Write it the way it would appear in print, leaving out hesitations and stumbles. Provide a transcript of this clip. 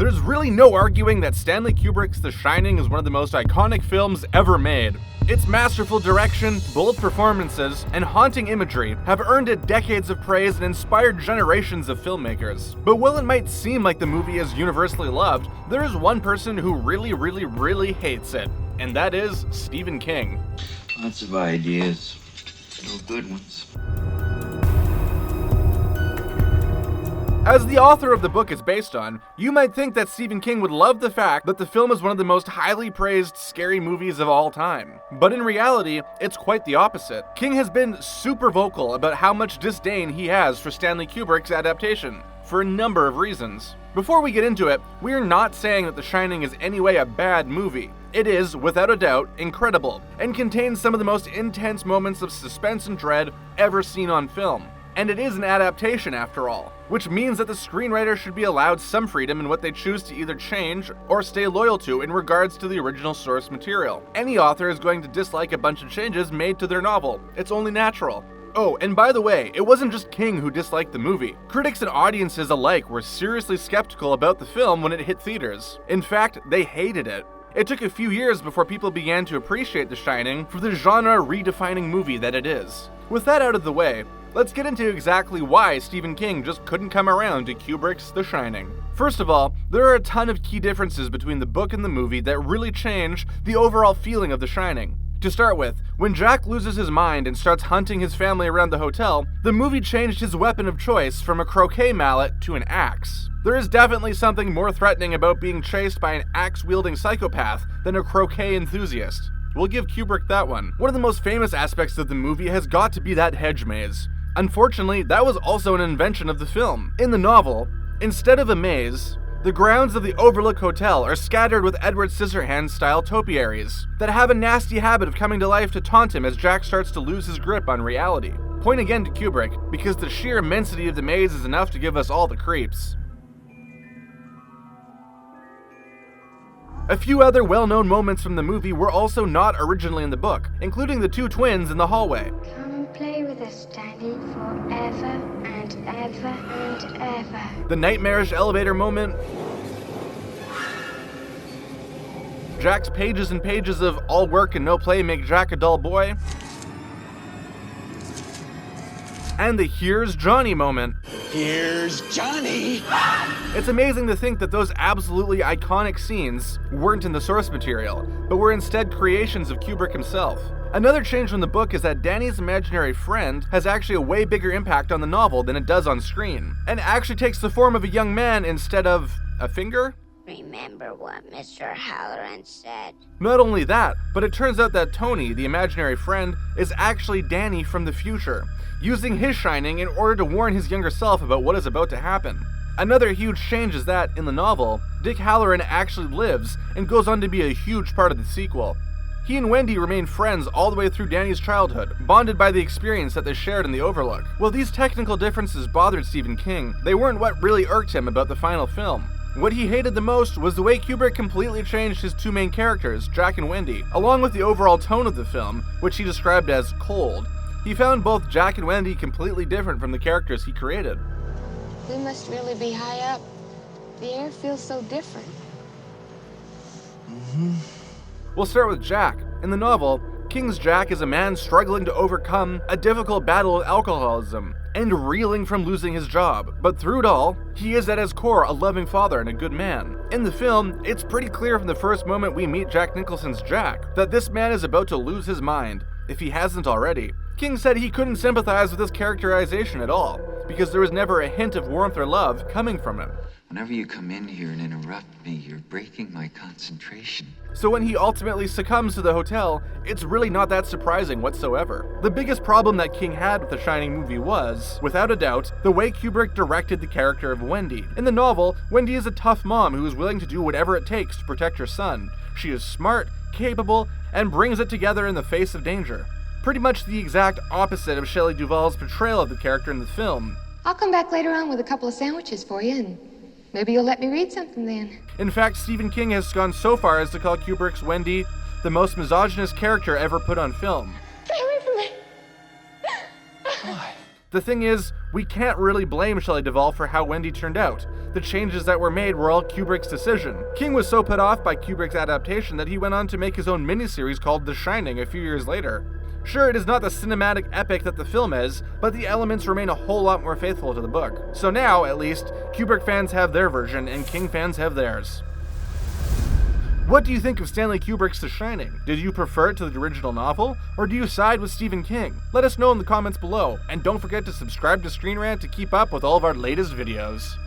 There's really no arguing that Stanley Kubrick's The Shining is one of the most iconic films ever made. Its masterful direction, bold performances, and haunting imagery have earned it decades of praise and inspired generations of filmmakers. But while it might seem like the movie is universally loved, there is one person who really hates it, and that is Stephen King. Lots of ideas, no good ones. As the author of the book is based on, you might think that Stephen King would love the fact that the film is one of the most highly praised scary movies of all time. But in reality, it's quite the opposite. King has been super vocal about how much disdain he has for Stanley Kubrick's adaptation, for a number of reasons. Before we get into it, we are not saying that The Shining is anyway a bad movie. It is, without a doubt, incredible, and contains some of the most intense moments of suspense and dread ever seen on film. And it is an adaptation after all, which means that the screenwriter should be allowed some freedom in what they choose to either change or stay loyal to in regards to the original source material. Any author is going to dislike a bunch of changes made to their novel. It's only natural. Oh, and by the way, it wasn't just King who disliked the movie. Critics and audiences alike were seriously skeptical about the film when it hit theaters. In fact, they hated it. It took a few years before people began to appreciate The Shining for the genre-redefining movie that it is. With that out of the way, let's get into exactly why Stephen King just couldn't come around to Kubrick's The Shining. First of all, there are a ton of key differences between the book and the movie that really change the overall feeling of The Shining. To start with, when Jack loses his mind and starts hunting his family around the hotel, the movie changed his weapon of choice from a croquet mallet to an axe. There is definitely something more threatening about being chased by an axe-wielding psychopath than a croquet enthusiast. We'll give Kubrick that one. One of the most famous aspects of the movie has got to be that hedge maze. Unfortunately, that was also an invention of the film. In the novel, instead of a maze, the grounds of the Overlook Hotel are scattered with Edward Scissorhands-style topiaries that have a nasty habit of coming to life to taunt him as Jack starts to lose his grip on reality. Point again to Kubrick, because the sheer immensity of the maze is enough to give us all the creeps. A few other well-known moments from the movie were also not originally in the book, including the two twins in the hallway. Come play with us, Stanley, forever and ever and ever. The nightmarish elevator moment. Jack's pages and pages of all work and no play make Jack a dull boy. And the "Here's Johnny" moment. Here's Johnny! It's amazing to think that those absolutely iconic scenes weren't in the source material, but were instead creations of Kubrick himself. Another change from the book is that Danny's imaginary friend has actually a way bigger impact on the novel than it does on screen, and actually takes the form of a young man instead of a finger? Remember what Mr. Halloran said. Not only that, but it turns out that Tony, the imaginary friend, is actually Danny from the future, using his shining in order to warn his younger self about what is about to happen. Another huge change is that, in the novel, Dick Halloran actually lives and goes on to be a huge part of the sequel. He and Wendy remain friends all the way through Danny's childhood, bonded by the experience that they shared in the Overlook. While these technical differences bothered Stephen King, they weren't what really irked him about the final film. What he hated the most was the way Kubrick completely changed his two main characters, Jack and Wendy, along with the overall tone of the film, which he described as cold. He found both Jack and Wendy completely different from the characters he created. We must really be high up. The air feels so different. We'll start with Jack. In the novel, King's Jack is a man struggling to overcome a difficult battle with alcoholism and reeling from losing his job. But through it all, he is at his core a loving father and a good man. In the film, it's pretty clear from the first moment we meet Jack Nicholson's Jack that this man is about to lose his mind, if he hasn't already. King said he couldn't sympathize with this characterization at all, because there was never a hint of warmth or love coming from him. Whenever you come in here and interrupt me, you're breaking my concentration. So when he ultimately succumbs to the hotel, it's really not that surprising whatsoever. The biggest problem that King had with the Shining movie was, without a doubt, the way Kubrick directed the character of Wendy. In the novel, Wendy is a tough mom who is willing to do whatever it takes to protect her son. She is smart, capable, and brings it together in the face of danger. Pretty much the exact opposite of Shelley Duvall's portrayal of the character in the film. I'll come back later on with a couple of sandwiches for you, and maybe you'll let me read something then. In fact, Stephen King has gone so far as to call Kubrick's Wendy the most misogynist character ever put on film. Stay away from me! The thing is, we can't really blame Shelley Duvall for how Wendy turned out. the changes that were made were all Kubrick's decision. King was so put off by Kubrick's adaptation that he went on to make his own miniseries called The Shining a few years later. Sure, it is not the cinematic epic that the film is, but the elements remain a whole lot more faithful to the book. So now, at least, Kubrick fans have their version and King fans have theirs. What do you think of Stanley Kubrick's The Shining? Did you prefer it to the original novel, or do you side with Stephen King? Let us know in the comments below, and don't forget to subscribe to ScreenRant to keep up with all of our latest videos.